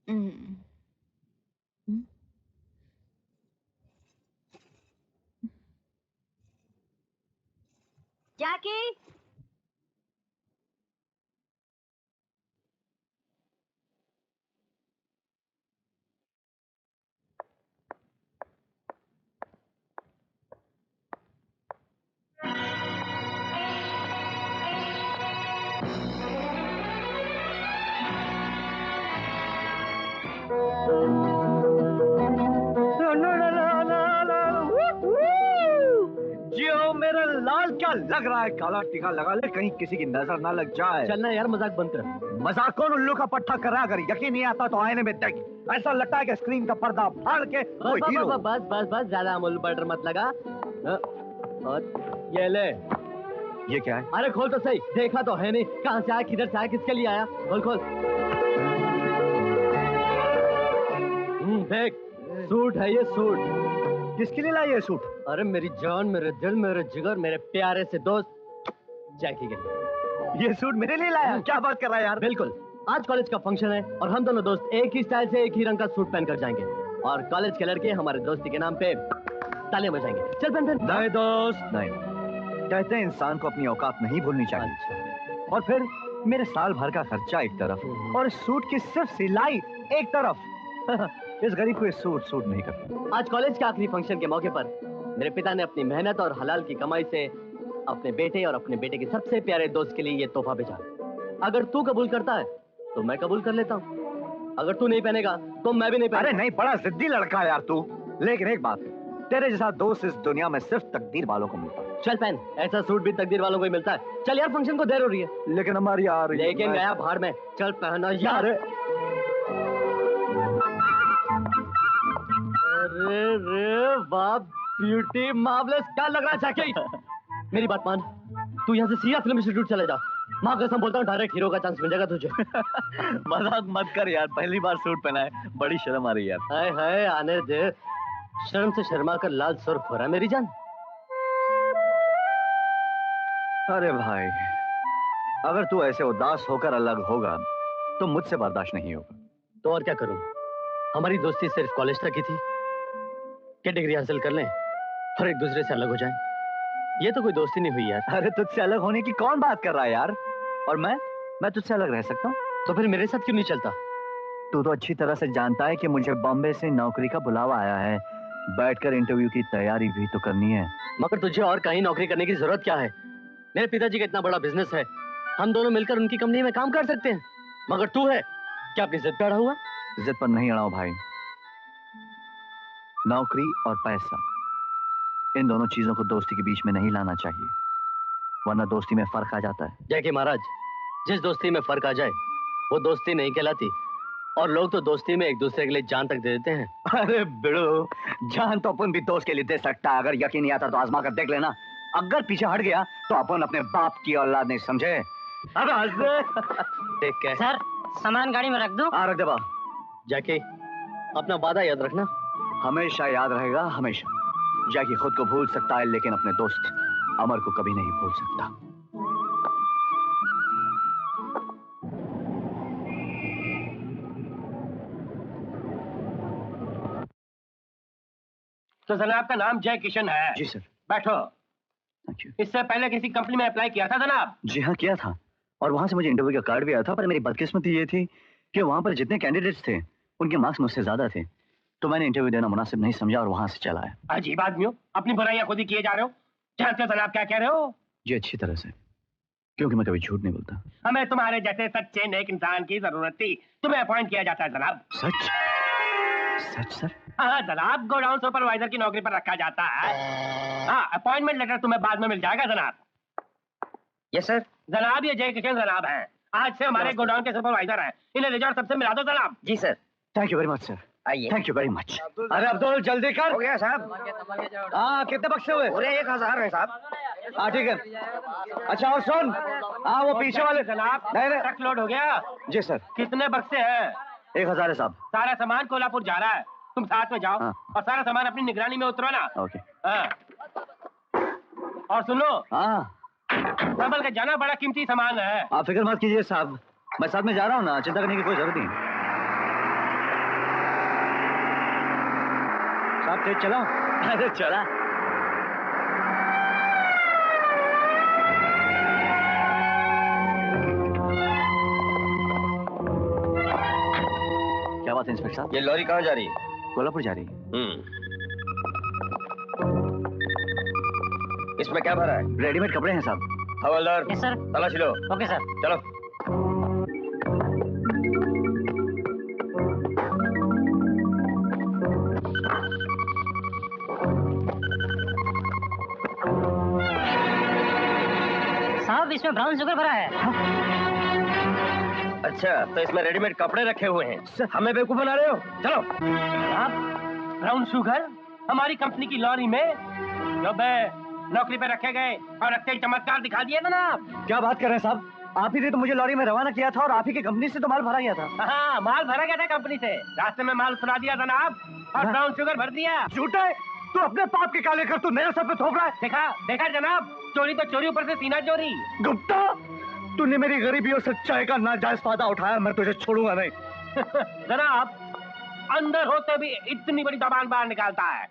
हम्म। जैकी, जियो मेरा लाल, क्या लग रहा है? काला टीका लगा ले, कहीं किसी की नजर ना लग जाए। चलना यार, मजाक बंद कर। मजाक कौन उल्लू का पट्टा कर रहा है? अगर यकीन नहीं आता तो आईने में देख, ऐसा लगता है कि स्क्रीन का पर्दा फाड़ के वो हीरो। बस बस बस, ज्यादा अमूल बटर मत लगा। और ये ले। ये क्या है? अरे खोल तो सही, देखा तो है नहीं, कहाँ से आया, किधर से आया, किसके लिए आया? खोल खोल। देख, सूट है ये, सूट। किसके लिए लाया ये सूट? अरे मेरी जान, मेरे दिल, मेरे जिगर, मेरे प्यारे से दोस्त जैकी के लिए। ये सूट मेरे लिए लाया? क्या बात कर रहा है यार? बिल्कुल, आज कॉलेज का फंक्शन है और हम दोनों दोस्त एक ही स्टाइल से एक ही रंग का सूट पहनकर जाएंगे और कॉलेज के लड़के हमारे दोस्ती के नाम पे तालियां बजाएंगे। चल पहन। नहीं दोस्त नहीं, कहते हैं इंसान को अपनी औकात नहीं भूलनी चाहिए। और फिर मेरे साल भर का खर्चा एक तरफ और सूट की सिर्फ सिलाई एक तरफ। इस गरीब को ये सूट नहीं करता। आज कॉलेज के आखिरी फंक्शन के मौके पर मेरे पिता ने अपनी मेहनत और हलाल की कमाई से अपने बेटे और अपने बेटे के सबसे प्यारे दोस्त के लिए ये तोहफा भेजा। अगर तू कबूल करता है तो मैं कबूल कर लेता हूँ, अगर तू नहीं पहनेगा तो मैं भी नहीं पहनेगा। अरे नहीं, बड़ा जिद्दी लड़का है यार तू। लेकिन एक बात है, तेरे जैसा दोस्त इस दुनिया में सिर्फ तकदीर वालों को मिलता है। चल पहन, ऐसा सूट भी तकदीर वालों को ही मिलता है। चल यार, फंक्शन को देर हो रही है। लेकिन हमारी यार, लेकिन गया भाड़ में, चल पहना यार। अरे रे वाह, ब्यूटी मार्वलेस, क्या लग रहा है जैकी? मेरी बात मान, तू यहाँ से सीधा फिल्म इंस्टीट्यूट चले जा। माँ कसम बोलता हूँ, डायरेक्ट हीरो का चांस मिल जाएगा तुझे। मजाक मत कर यार, पहली बार सूट पहना है, बड़ी शर्म आ रही है यार। हाय हाय, आने दे। शर्म से शर्मा कर लाल सुर्ख हो रहा है मेरी जान। अरे भाई, अगर तू ऐसे उदास होकर अलग होगा तो मुझसे बर्दाश्त नहीं होगा। तो और क्या करूं? हमारी दोस्ती सिर्फ कॉलेज तक ही थी कि डिग्री हासिल कर लें और एक दूसरे से अलग हो जाएं। ये तो कोई दोस्ती नहीं हुई यार। अरे तुझसे अलग होने की कौन बात कर रहा है यार? और मैं तुझसे अलग रह सकता हूँ? तो फिर मेरे साथ क्यों नहीं चलता? तू तो अच्छी तरह से जानता है कि मुझे बॉम्बे से नौकरी का बुलावा आया है। बैठकर इंटरव्यू की तैयारी भी तो करनी है। मगर तुझे और कहीं नौकरी करने की जरूरत क्या है? मेरे पिताजी का इतना बड़ा बिजनेस है, हम दोनों मिलकर उनकी कंपनी में काम कर सकते हैं। मगर तू है क्या अपनी जिद पे अड़ा हुआ? जिद पर नहीं अड़ा हूं भाई। नौकरी और पैसा, इन दोनों चीजों को दोस्ती के बीच में नहीं लाना चाहिए, वरना दोस्ती में फर्क आ जाता है। जय के महाराज, जिस दोस्ती में फर्क आ जाए वो दोस्ती नहीं कहलाती, और लोग तो दोस्ती में एक दूसरे के लिए जान तक दे देते हैं। अरे बिड़ो, जान तो अपन भी दोस्त के लिए दे सकता है। अगर यकीन नहीं आता तो आजमा कर देख लेना। अगर पीछे हट गया तो अपन अपने बाप की औलाद नहीं, समझे? देख के सर, सामान गाड़ी में रख दो। रख दे बा। जैकी, अपना वादा याद रखना। हमेशा याद रहेगा, हमेशा। जैकी खुद को भूल सकता है लेकिन अपने दोस्त अमर को कभी नहीं भूल सकता। तो जनाब का नाम जय किशन है? जी सर। बैठो। Thank you. इससे पहले किसी कंपनी में अप्लाई किया था जनाब? जी हाँ, किया था, और वहां से मुझे इंटरव्यू का कार्ड भी आया था। पर मेरी बदकिस्मती ये थी कि वहां पर जितने कैंडिडेट्स थे उनके मार्क्स मुझसे ज्यादा थे, तो मैंने इंटरव्यू देना मुनासिब नहीं समझा और वहां से चला आया। अजीब आदमी हो, अपनी बुराइयां खुद ही किए जा रहे हो। जानते हो जनाब क्या कह रहे हो? जी अच्छी तरह से, क्योंकि मैं कभी झूठ नहीं बोलता। हमें तुम्हारे जैसे सच्चे नेक इंसान की जरूरत थी, तुम्हें अपॉइंट किया जाता है जनाब। सच? सच सर? हाँ जनाब, गोडाउन सुपरवाइजर की नौकरी पर रखा जाता है। हाँ, अपॉइंटमेंट लेटर तुम्हें बाद में मिल जाएगा जनाब। Yes sir. जनाब ये जय किशन जनाब हैं, आज से हमारे गोडाउन के सुपरवाइजर हैं। इन्हें रिजॉर्ट सबसे मिला दो जनाब। जी sir. Thank you very much sir. आइए। Thank you very much. अरे अब्दुल जल्दी कर। हो गया साहब। हाँ, कितने बक्से हुए? पूरे 1000 है साहब। हाँ ठीक है। अच्छा और सुन, हाँ वो पीछे वाले जनाब, नहीं ट्रक लोड हो गया? जी सर। कितने बक्से हैं? 1000 है साहब। सारा सामान कोल्हापुर जा रहा है, तुम साथ में जाओ। हाँ। और सारा सामान अपनी निगरानी में उतरवाना। ओके। हाँ। और सुनो, हाँ संभल के जाना, बड़ा कीमती सामान है। आप फिक्र मत कीजिए साहब, मैं साथ में जा रहा हूँ ना, चिंता करने की कोई जरूरत नहीं। तेज चलाओ। अरे चला। क्या बात है इंस्पेक्टर साहब? ये लॉरी कहाँ जा रही है? कोल्हापुर जा रही है। इसमें क्या भरा है? रेडीमेड कपड़े हैं साहब। हवलदार, यस सर। तलाशी लो। Okay sir. चलो। साहब इसमें ब्राउन शुगर भरा है। अच्छा, तो इसमें रेडीमेड कपड़े रखे हुए हैं। हमें बेवकूफ बना रहे हो? चलो। आप ब्राउन शुगर हमारी कंपनी की लॉरी में जो नौकरी पे रखे गए और रखते ही चमत्कार दिखा दिए जनाब। क्या बात कर रहे हैं साहब? आप ही ने तो मुझे लॉरी में रवाना किया था और आप ही की कंपनी से तो माल भरा गया था। हाँ, माल भरा गया था कंपनी से, रास्ते में माल उतरा दिया जनाब और ब्राउन शुगर भर दिया। झूठा है, तू अपने पाप के काले कर तू मेरे सर पे थोप रहा है। देखा देखा जनाब, चोरी तो चोरी, ऊपर से सीना चोरी। गुप्ता, तूने मेरी गरीबी और सच्चाई का नाजायज फायदा उठाया, मैं तुझे छोड़ूंगा नहीं। जनाब, अंदर होते भी इतनी बड़ी जबान बाहर निकालता है।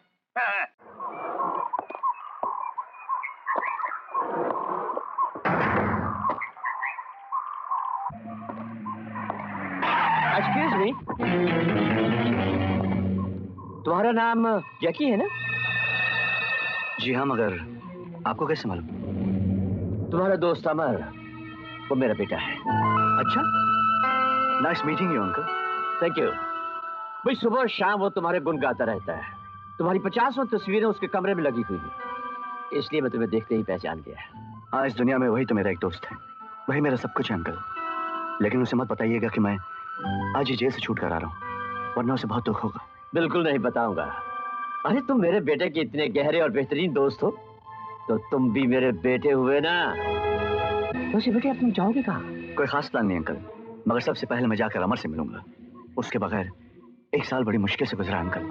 एक्सक्यूज मी, तुम्हारा नाम जैकी है ना? जी हाँ, मगर आपको कैसे मालूम? तुम्हारा दोस्त अमर, वो मेरा बेटा है। अच्छा, nice meeting you uncle. Thank you. भाई सुबह शाम वो तुम्हारे गुण गाता रहता है। तुम्हारी 50 तस्वीरें उसके कमरे में लगी हुई हैं, इसलिए मैं तुम्हें देखते ही पहचान गया। हाँ, इस दुनिया में वही तो मेरा एक दोस्त है, वही मेरा सब कुछ है अंकल। लेकिन उसे मत बताइएगा कि मैं आज ही जेल से छूट कर आ रहा हूँ, वरना उसे बहुत दुख होगा। बिल्कुल नहीं बताऊंगा। अरे तुम मेरे बेटे के इतने गहरे और बेहतरीन दोस्त हो, तो तुम भी मेरे बेटे हुए ना। वैसे बेटे अब तुम जाओगे कहाँ? कोई खास प्लान नहीं अंकल, मगर सबसे पहले मैं जाकर अमर से मिलूंगा। उसके बगैर 1 साल बड़ी मुश्किल से गुजरा अंकल।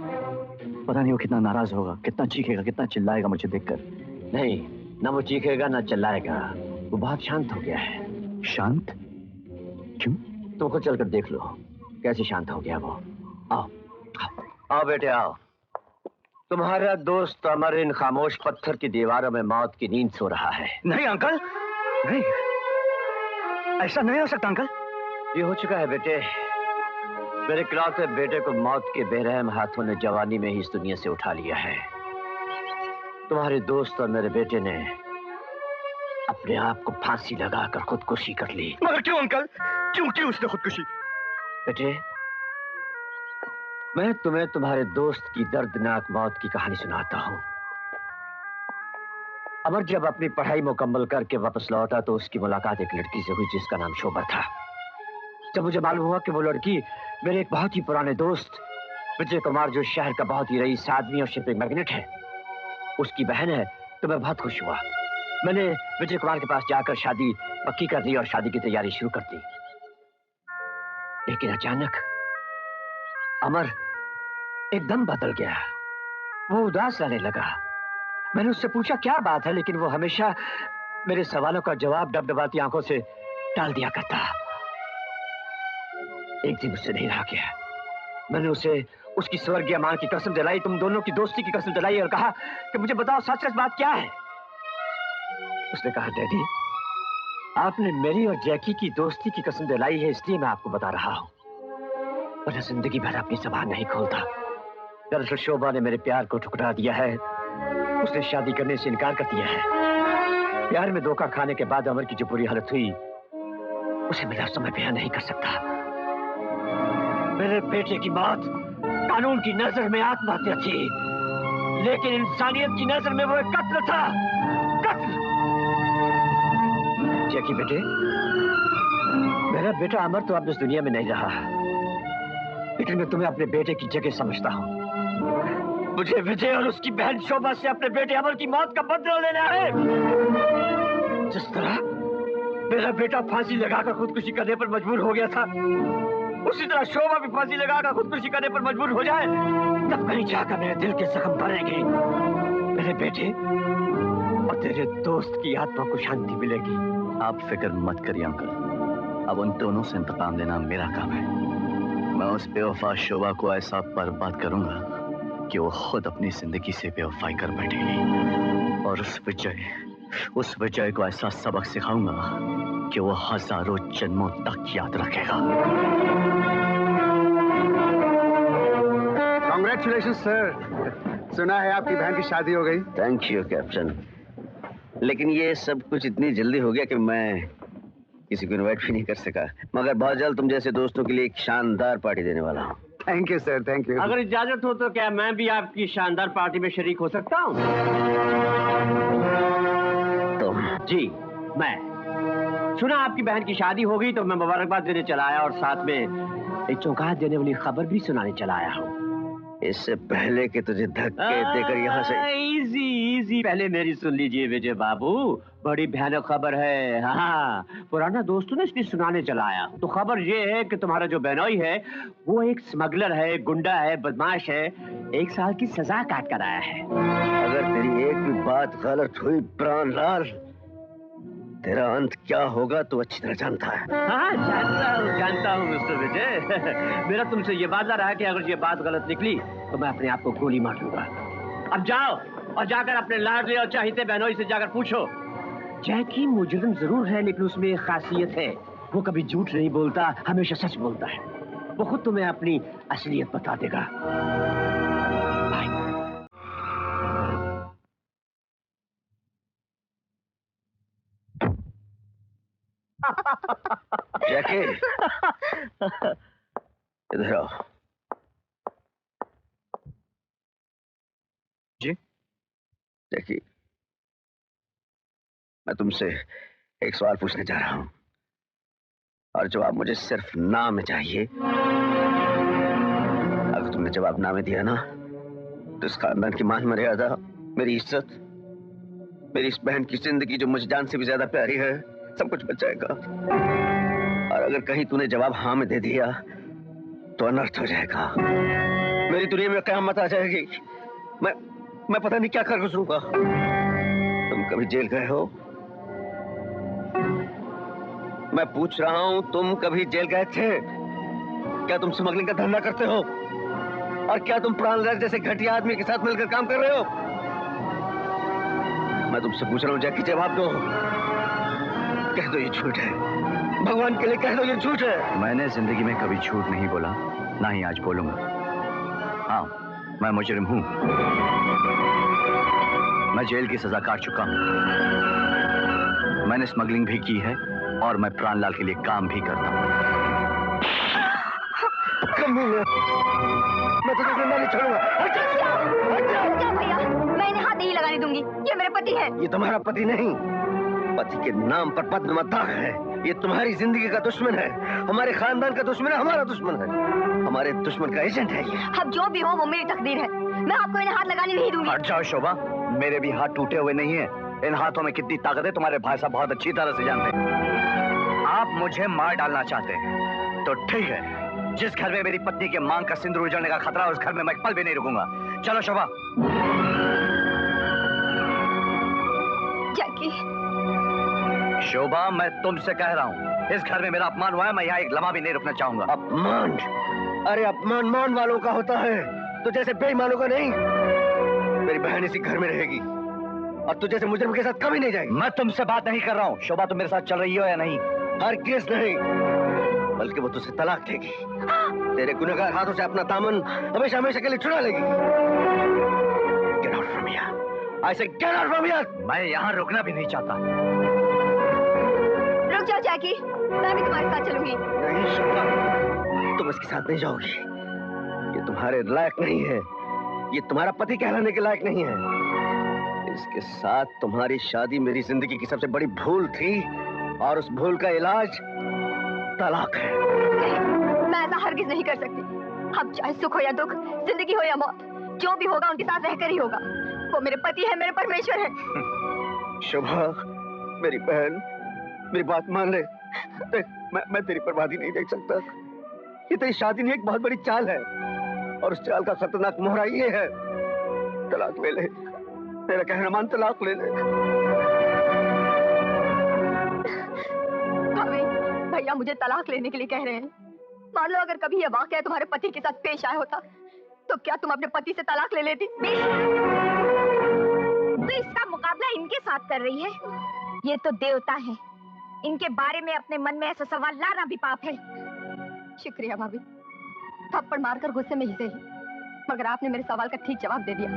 पता नहीं वो कितना नाराज होगा, कितना चीखेगा, कितना चिल्लाएगा मुझे देखकर। नहीं, ना वो चीखेगा ना चिल्लाएगा, वो बहुत शांत हो गया है। शांत? क्यों? तुमको चलकर देख लो कैसे शांत हो गया वो। आओ आओ, आओ बेटे आओ। तुम्हारा दोस्त अमर इन खामोश पत्थर की दीवारों में मौत की नींद सो रहा है। नहीं अंकल, नहीं, ऐसा नहीं हो सकता अंकल। ये हो चुका है बेटे। मेरे इकलौते बेटे को मौत के बेरहम हाथों ने जवानी में ही इस दुनिया से उठा लिया है। तुम्हारे दोस्त और मेरे बेटे ने अपने आप को फांसी लगाकर खुदकुशी कर ली। मगर क्यों अंकल, क्यों की उसने खुदकुशी? बेटे, मैं तुम्हें तुम्हारे दोस्त की दर्दनाक मौत की कहानी सुनाता हूं। अमर जब अपनी पढ़ाई मुकम्मल करके वापस लौटा तो उसकी मुलाकात एक लड़की से हुई जिसका नाम शोभा था। जब मुझे मालूम हुआ कि वो लड़की मेरे एक बहुत ही पुराने दोस्त विजय कुमार, जो शहर का बहुत ही रईस आदमी और शिपिंग मैग्नेट है, उसकी बहन है, तो मैं बहुत खुश हुआ। मैंने विजय कुमार के पास जाकर शादी पक्की कर दी और शादी की तैयारी शुरू कर दी। लेकिन अचानक अमर एकदम बदल गया। वो उदास रहने लगा। मैंने उससे पूछा क्या बात है, लेकिन वो हमेशा मेरे सवालों का जवाब डबडबाती आंखों से टाल दिया करता। एक दिन उससे नहीं रहा गया। मैंने उसे उसकी स्वर्गीय मां की कसम दिलाई, तुम दोनों की दोस्ती की कसम दिलाई और कहा कि मुझे बताओ सच सच बात क्या है। उसने कहा डैडी, आपने मेरी और जैकी की दोस्ती की कसम दिलाई है, इसलिए मैं आपको बता रहा हूं, वरना जिंदगी भर अपनी जबान नहीं खोलता। दरअसल शोभा ने मेरे प्यार को ठुकरा दिया है। उसने शादी करने से इनकार कर दिया है। प्यार में धोखा खाने के बाद अमर की जो बुरी हालत हुई, उसे मैं लफ्ज़ों में बयान नहीं कर सकता। मेरे बेटे की मौत कानून की नजर में आत्महत्या थी, लेकिन इंसानियत की नजर में वो एक कत्ल था। कत्ल। जैकी बेटे, मेरा बेटा अमर तो अब इस दुनिया में नहीं रहा, लेकिन मैं तुम्हें अपने बेटे की जगह समझता हूँ। मुझे विजय और उसकी बहन शोभा से अपने बेटे अमर की मौत का बदला लेना है। जिस तरह मेरा बेटा फांसी लगाकर खुदकुशी करने पर मजबूर हो गया था, उसी तरह शोभा भी फांसी लगाकर खुदकुशी करने पर मजबूर हो जाए, तब कहीं जाकर मेरे दिल के जख्म भरेंगे। मेरे बेटे और तेरे दोस्त की आत्मा को शांति मिलेगी। आप फिक्र मत करिए अंकल, अब उन दोनों से इंतकाम लेना मेरा काम है। मैं उस बेवफा शोभा को ऐसा बर्बाद करूंगा कि वो खुद अपनी जिंदगी से बेवफाई कर बैठेगी, और उस विजय को ऐसा सबक सिखाऊंगा कि वो हजारों जन्मों तक याद रखेगा। कांग्रेचुलेशन सर, सुना है आपकी बहन की शादी हो गई। थैंक यू कैप्टन, लेकिन ये सब कुछ इतनी जल्दी हो गया कि मैं किसी को इनवाइट भी नहीं कर सका, मगर बहुत जल्द तुम जैसे दोस्तों के लिए एक शानदार पार्टी देने वाला हूँ। Thank you sir, thank you. अगर इजाजत हो तो क्या मैं भी आपकी शानदार पार्टी में शरीक हो सकता हूँ? तुम? जी मैं। सुना आपकी बहन की शादी हो गई तो मैं मुबारकबाद देने चला आया और साथ में एक चौंका देने वाली खबर भी सुनाने चला आया हूँ। इससे पहले कि तुझे धक्के देकर यहाँ से। इजी पहले मेरी सुन लीजिए विजय बाबू, बड़ी भयानक खबर है। हाँ, पुराना दोस्तों ने इसलिए सुनाने चला आया। तो खबर ये है कि तुम्हारा जो बहनोई है वो एक स्मगलर है, गुंडा है, बदमाश है, 1 साल की सजा काट कर आया है। अगर तेरी एक भी बात गलत हुई प्राणलाल, तेरा अंत क्या होगा तो अच्छी तरह जानता है। हाँ, जानता हूँ मिस्टर विजय। मेरा तुमसे ये वादा रहा कि अगर ये बात गलत निकली तो मैं अपने आप को गोली मार लूंगा। अब जाओ और जाकर अपने लाडले और चाहते बहनोई से जाकर पूछो, जैकी मुजरिम जरूर है लेकिन उसमें एक खासियत है, वो कभी झूठ नहीं बोलता, हमेशा सच बोलता है। वो खुद तुम्हें अपनी असलियत बता देगा। जैकी, इधर आओ। जी? जैकी, मैं तुमसे एक सवाल पूछने जा रहा हूं और जवाब मुझे सिर्फ ना में चाहिए। अगर तुमने जवाब ना में दिया ना तो इस खानदान की मान मर्यादा, मेरी इज्जत, मेरी इस बहन की जिंदगी जो मुझे जान से भी ज्यादा प्यारी है, सब कुछ बच जाएगा। और अगर कहीं तूने जवाब हाँ में दे दिया तो अनर्थ हो जाएगा। मेरी दुनिया में क़यामत आ जाएगी। मैं पता नहीं क्या कर गुजरूंगा। तुम कभी जेल गए हो? मैं पूछ रहा हूं, तुम कभी जेल गए थे? क्या तुम स्मगलिंग का धंधा करते हो? और क्या तुम प्राणलाल जैसे घटिया आदमी के साथ मिलकर काम कर रहे हो? मैं तुमसे पूछ रहा हूं जैकी, जवाब दो। कह दो ये झूठ है, भगवान के लिए कह दो ये झूठ है। मैंने जिंदगी में कभी झूठ नहीं बोला, ना ही आज बोलूंगा। हाँ, मैं मुजरिम हूं। मैं जेल की सजा काट चुका हूं। मैंने स्मगलिंग भी की है और मैं प्राणलाल के लिए काम भी करता हूं। मैं तुझे जिंदा नहीं छोड़ूंगा। भैया, मैं इन्हें हाथ नहीं लगाने दूंगी। ये मेरे पति है। ये तुम्हारा पति नहीं, पति के नाम पर पद्म दाग है। ये तुम्हारी जिंदगी का दुश्मन है, हमारे खानदान का दुश्मन है, हमारा दुश्मन है, हमारे दुश्मन का एजेंट है ये। अब जो भी हो वो मेरी तकदीर है। मैं आपको इन्हें हाथ लगाने नहीं दूंगी। हट जाओ शोभा, मेरे भी हाथ टूटे हुए नहीं है। इन हाथों में कितनी ताकत है तुम्हारे भाई साहब बहुत अच्छी तरह से जानते हैं। आप मुझे मार डालना चाहते हैं तो ठीक है, जिस घर में मेरी पत्नी के मांग का सिंदूर उजड़ने का खतरा है उस घर में मैं एक पल भी नहीं रुकूंगा। चलो शोभा। जैकी। शोभा, मैं तुमसे कह रहा हूँ, इस घर में मेरा अपमान हुआ है, मैं यहाँ एक लम्हा भी नहीं रुकना चाहूंगा। अपमान? अरे अपमान मान वालों का होता है, तो जैसे बेईमानों का नहीं। मेरी बहन इसी घर में रहेगी और तू जैसे मुजरिम के साथ कभी नहीं जाएगी। मैं तुमसे बात नहीं कर रहा हूँ। शोभा, तुम मेरे साथ चल रही हो या नहीं? हर केस नहीं, बल्कि वो तुझसे तलाक देगी। तेरे गुनहगार हाथों से अपना दामन हमेशा हमेशा के लिए छुड़ा लेगी। Get out from here. I say get out from here. मैं यहाँ रुकना भी नहीं चाहता। रुक जाओ जैकी, मैं भी तुम्हारे साथ चलूंगी। नहीं शोभा, तुम इसके साथ नहीं जाओगी। ये तुम्हारे लायक नहीं है, ये तुम्हारा पति कहलाने के लायक नहीं है। इसके साथ तुम्हारी शादी मेरी जिंदगी की सबसे बड़ी भूल थी और उस भूल का इलाज तलाक है। नहीं, मैं ऐसा हरगिज नहीं कर सकती। अब चाहे सुख हो या दुख, जिंदगी हो या मौत, जो भी होगा उनके साथ रहकर ही होगा। वो मेरे पति है, मेरे परमेश्वर है। शोभा, मेरी बहन, मेरी बात मान ले। देख, मैं तेरी बर्बादी नहीं देख सकता। ये तेरी शादी नहीं, एक बहुत बड़ी चाल है और उस चाल का खतरनाक मोहरा ये है। तलाक ले ले, तेरा कहना मान, तलाक ले ले। भाभी, भैया मुझे तलाक लेने के लिए कह रहे हैं। मान लो अगर कभी यह वाकया तुम्हारे पति के साथ पेश आया होता तो क्या तुम अपने पति से तलाक ले लेती? तो इसका मुकाबला इनके साथ कर रही है। ये तो देवता है, इनके बारे में अपने मन में ऐसा सवाल लाना भी पाप है। शुक्रिया भाभी, थप्पड़ मारकर गुस्से में ही सही, मगर आपने मेरे सवाल का ठीक जवाब दे दिया।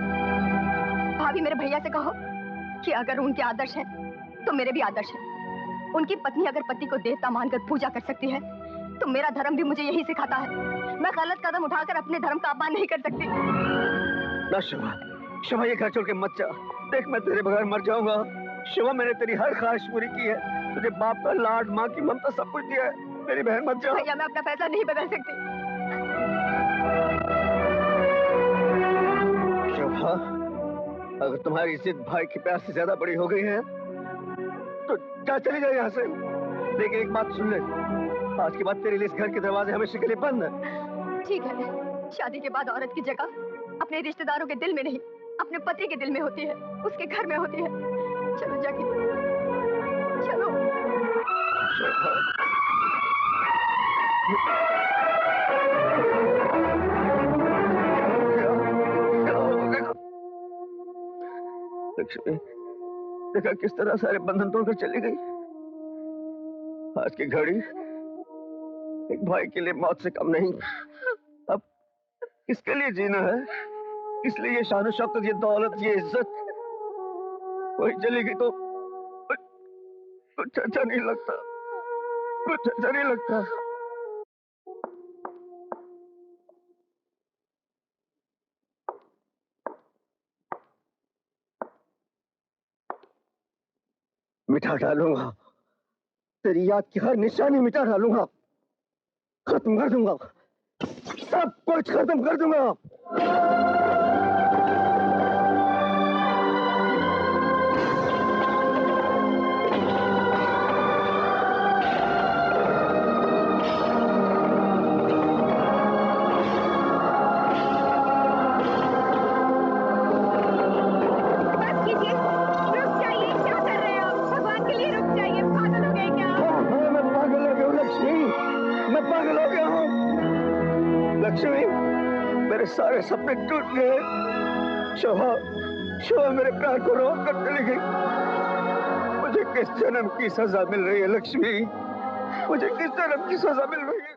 भाभी मेरे भैया से कहो कि अगर उनके आदर्श हैं, तो मेरे भी आदर्श हैं। उनकी पत्नी अगर पति को देवता मानकर पूजा कर सकती है, तो मेरा धर्म भी मुझे यही सिखाता है। मैं गलत कदम उठाकर अपने धर्म का अपमान नहीं कर सकती। ना शुभा, शुभा ये घर छोड़ के मत जा। देख मैं तेरे बगैर मर जाऊंगा। शुभा मैंने तेरी हर ख्वाहिश पूरी की है, तुझे बाप का लाड, माँ की ममता सब कुछ दिया है। मेरी बहन मत जा। भैया मैं अपना फैसला नहीं बदल सकती। शुभा, अगर तुम्हारी जिद भाई के प्यार से ज्यादा बड़ी हो गई है तो जा, चली जाए यहाँ से। लेकिन एक बात सुन ले, आज के बाद तेरे लिए इस घर के दरवाजे हमेशा के लिए बंद है। ठीक है, शादी के बाद औरत की जगह अपने रिश्तेदारों के दिल में नहीं, अपने पति के दिल में होती है, उसके घर में होती है। चलो जाके, चलो। लक्ष्मी, देखा किस तरह सारे बंधन तोड़कर चली गई। आज की घड़ी एक भाई के लिए मौत से कम नहीं। अब किसके लिए जीना है? इसलिए ये शान शौकत, ये दौलत, ये इज्जत वही चलेगी तो कुछ अच्छा नहीं लगता, कुछ अच्छा नहीं लगता। मिटा डालूंगा तेरी याद की हर निशानी, मिटा डालूंगा, खत्म कर दूंगा, सब कुछ खत्म कर दूंगा। लक्ष्मी, मेरे सारे सपने टूट गए। शोभा, शोभा मेरे प्यार को रोक कर चली गई। मुझे किस जन्म की सजा मिल रही है लक्ष्मी? मुझे किस जन्म की सजा मिल रही है?